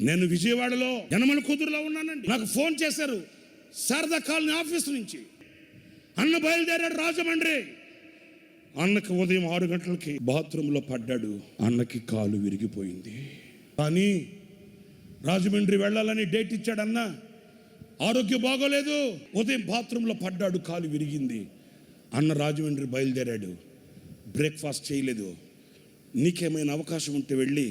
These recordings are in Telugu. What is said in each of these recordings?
నేను విజయవాడలో యనమల కుదురులో ఉన్నానండి. నాకు ఫోన్ చేశారు శారదా కాలనీ ఆఫీస్ నుంచి. అన్న బయలుదేరాడు రాజమండ్రి. అన్నకి ఉదయం 6 గంటలకి బాత్రూంలో పడ్డాడు. అన్నకి కాలు విరిగిపోయింది. కానీ రాజమండ్రి వెళ్ళాలని డేట్ ఇచ్చాడు అన్న. ఆరోగ్యం బాగోలేదు. ఉదయం బాత్రూంలో పడ్డాడు, కాలు విరిగింది. అన్న రాజమండ్రి బయలుదేరాడు. బ్రేక్ఫాస్ట్ చేయలేదు. నీకేమైనా అవకాశం ఉంటే వెళ్ళి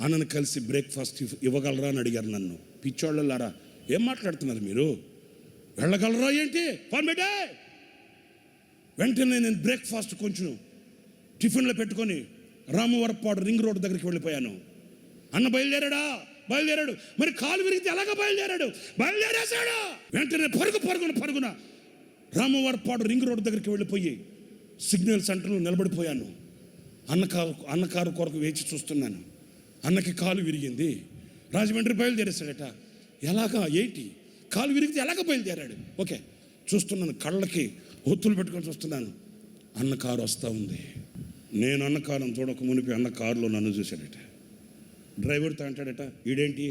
అన్నను కలిసి బ్రేక్ఫాస్ట్ ఇవ్వగలరా అని అడిగారు నన్ను. పిచ్చోళ్ళలారా, ఏం మాట్లాడుతున్నారు మీరు? వెళ్ళగలరా ఏంటి? ఫోన్ పెట్టే. వెంటనే నేను బ్రేక్ఫాస్ట్ కొంచెం టిఫిన్లో పెట్టుకొని రామవరపాడు రింగ్ రోడ్ దగ్గరికి వెళ్ళిపోయాను. అన్న బయలుదేరాడు. మరి కాలు విరిగితే ఎలాగ బయలుదేరేశాడు. వెంటనే పరుగున రామవరపాడు రింగ్ రోడ్ దగ్గరికి వెళ్ళిపోయి సిగ్నల్ సెంటర్లో నిలబడిపోయాను. అన్న కారు కొరకు వేచి చూస్తున్నాను. అన్నకి కాలు విరిగింది. రాజమండ్రి బయలుదేరేశాడట. ఎలాగా ఏంటి? కాలు విరిగితే ఎలాగ బయలుదేరాడు? ఓకే, చూస్తున్నాను. కళ్ళకి ఒత్తులు పెట్టుకొని చూస్తున్నాను. అన్న కారు వస్తూ ఉంది. నేను అన్న కారును చూడక మునిపి అన్న కారులో నన్ను చూశాడట. డ్రైవర్తో అంటాడట, ఈడేంటి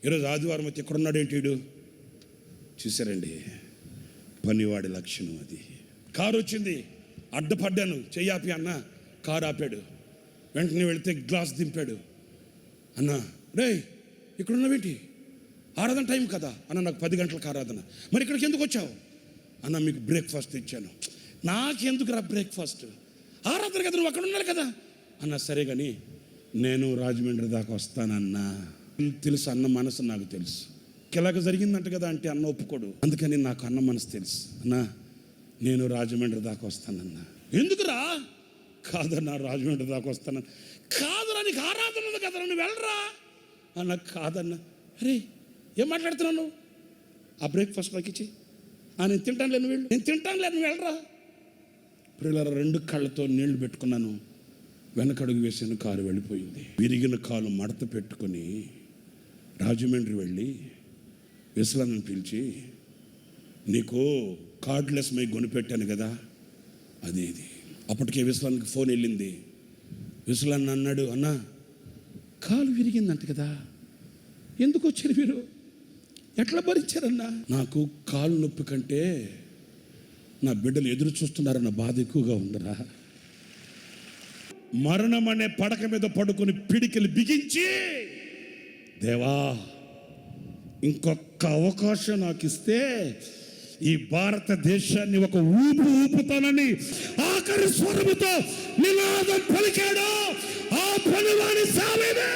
ఈరోజు ఆదివారం వచ్చి ఎక్కడున్నాడేంటి వీడు? చూశారండి, పనివాడి లక్షణం అది. కారు వచ్చింది, అడ్డపడ్డాను. చెయ్యాపి అన్న కారు ఆపాడు. వెంటనే వెళితే గ్లాస్ దింపాడు. అన్న, రే ఇక్కడున్నావేంటి? ఆరాధన టైం కదా అన్న. నాకు 10 గంటలకు ఆరాధన. మరి ఇక్కడికి ఎందుకు వచ్చావు? అన్న, మీకు బ్రేక్ఫాస్ట్ ఇచ్చాను. నాకెందుకు రా బ్రేక్ఫాస్ట్? ఆరాధన కదా, నువ్వు అక్కడ ఉండాలి కదా అన్న. సరే కానీ నేను రాజమండ్రి దాకా వస్తానన్నా. తెలుసు అన్న మనసు నాకు తెలుసు. ఇలాగ జరిగిందంట కదా అంటే అన్న ఒప్పుకోడు. అందుకని నాకు అన్న మనసు తెలుసు. అన్నా, నేను రాజమండ్రి దాకా వస్తానన్నా. ఎందుకురా? కాదన్నా, రాజమండ్రి దాకా వస్తానన్నా. కాదురా, నీకు ఆరాధన ఉంది కదరా, నువ్వు వెళ్ళరా అన్న. కాదన్నా. అరే ఏం మాట్లాడుతున్నావు? ఆ బ్రేక్ఫాస్ట్ నాకు ఇచ్చి. నేను తింటానులే, నువ్వు వెళ్ళు. నేను తింటానులే, నువ్వు వెళ్ళరా. పిల్లల 2 కళ్ళతో నీళ్లు పెట్టుకున్నాను. వెనకడుగు వేసిన కారు వెళ్ళిపోయింది. విరిగిన కాలు మడత పెట్టుకొని రాజమండ్రి వెళ్ళి విశ్లాన్ని పిలిచి, నీకు కార్డ్లెస్ మై కొనిపెట్టాను కదా, అది ఇది. అప్పటికే విశ్లానికి ఫోన్ వెళ్ళింది. విశ్లాన్ని అన్నాడు, అన్నా కాలు విరిగిందంట కదా, ఎందుకు వచ్చారు మీరు? ఎట్లా భరించారన్నా? నాకు కాలు నొప్పి కంటే నా బిడ్డలు ఎదురు చూస్తున్నారన్న బాధ ఎక్కువగా ఉందరా. మరణం అనే పడక మీద పడుకొని పిడికిలు బిగించి, దేవా ఇంకొక అవకాశం నాకు ఇస్తే ఈ భారతదేశాన్ని ఒక ఊపుతానని ఆఖరి స్వరముతో నినాదం పలికాడు ఆ పనివాని సామెనే.